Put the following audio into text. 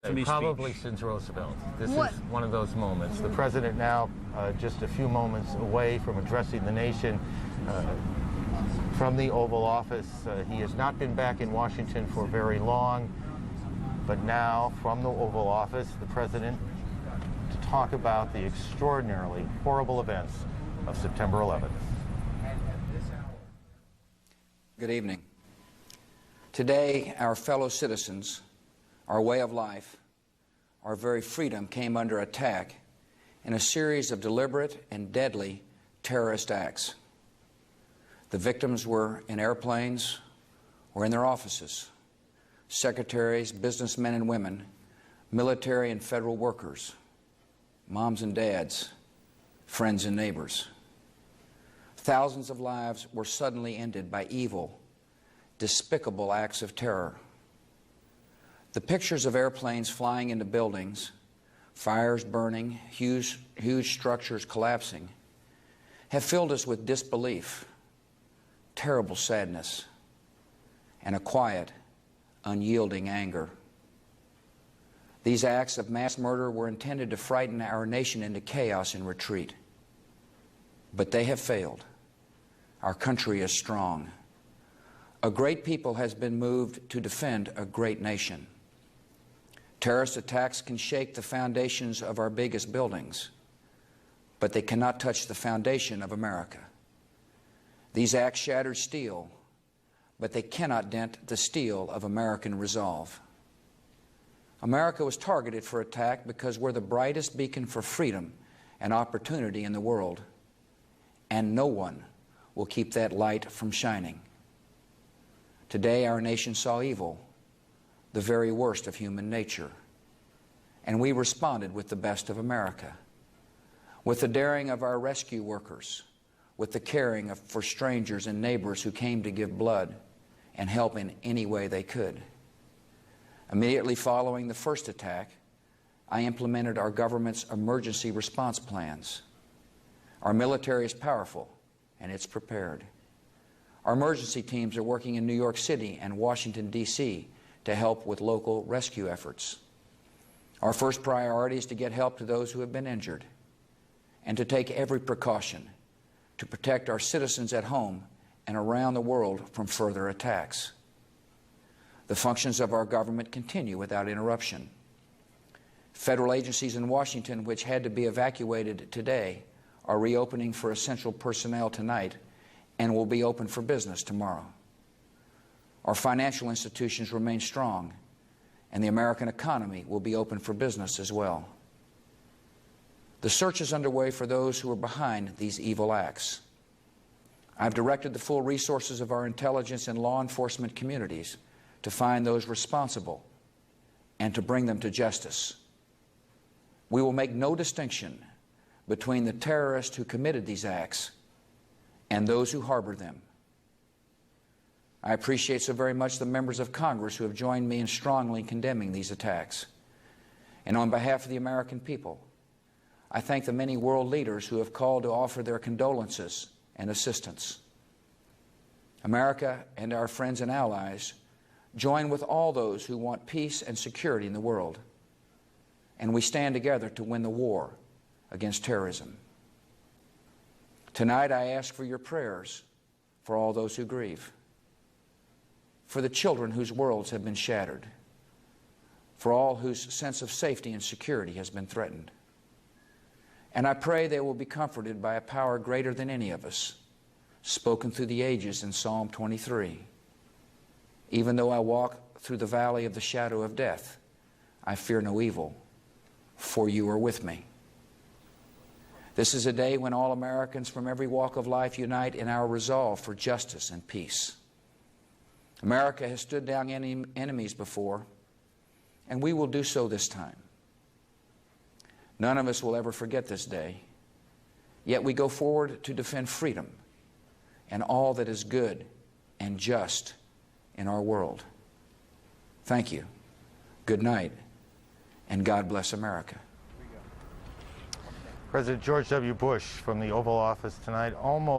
Probably since Roosevelt. This What? is one of those moments. The president now just a few moments away from addressing the nation from the Oval Office. He has not been back in Washington for very long, but now from the Oval Office, the president to talk about the extraordinarily horrible events of September 11th. Good evening. Today, our fellow citizens, our way of life, our very freedom came under attack in a series of deliberate and deadly terrorist acts. The victims were in airplanes or in their offices, secretaries, businessmen and women, military and federal workers, moms and dads, friends and neighbors. Thousands of lives were suddenly ended by evil, despicable acts of terror. The pictures of airplanes flying into buildings, fires burning, huge structures collapsing, have filled us with disbelief, terrible sadness, and a quiet, unyielding anger. These acts of mass murder were intended to frighten our nation into chaos and retreat. But they have failed. Our country is strong. A great people has been moved to defend a great nation. Terrorist attacks can shake the foundations of our biggest buildings, but they cannot touch the foundation of America. These acts shattered steel, but they cannot dent the steel of American resolve. America was targeted for attack because we're the brightest beacon for freedom and opportunity in the world, and no one will keep that light from shining. Today, our nation saw evil, the very worst of human nature, and we responded with the best of America, with the daring of our rescue workers, with the caring for strangers and neighbors who came to give blood and help in any way they could. Immediately following the first attack, I implemented our government's emergency response plans. Our military is powerful and it's prepared. Our emergency teams are working in New York City and Washington, D.C. to help with local rescue efforts. Our first priority is to get help to those who have been injured and to take every precaution to protect our citizens at home and around the world from further attacks. The functions of our government continue without interruption. Federal agencies in Washington, which had to be evacuated today, are reopening for essential personnel tonight and will be open for business tomorrow. Our financial institutions remain strong, and the American economy will be open for business as well. The search is underway for those who are behind these evil acts. I've directed the full resources of our intelligence and law enforcement communities to find those responsible and to bring them to justice. We will make no distinction between the terrorists who committed these acts and those who harbor them. I appreciate so very much the members of Congress who have joined me in strongly condemning these attacks. And on behalf of the American people, I thank the many world leaders who have called to offer their condolences and assistance. America and our friends and allies join with all those who want peace and security in the world, and we stand together to win the war against terrorism. Tonight I ask for your prayers for all those who grieve, for the children whose worlds have been shattered, for all whose sense of safety and security has been threatened. And I pray they will be comforted by a power greater than any of us, spoken through the ages in Psalm 23. Even though I walk through the valley of the shadow of death, I fear no evil, for you are with me. This is a day when all Americans from every walk of life unite in our resolve for justice and peace. America has stood down enemies before, and we will do so this time. None of us will ever forget this day, yet we go forward to defend freedom and all that is good and just in our world. Thank you. Good night, and God bless America. President George W. Bush from the Oval Office tonight, almost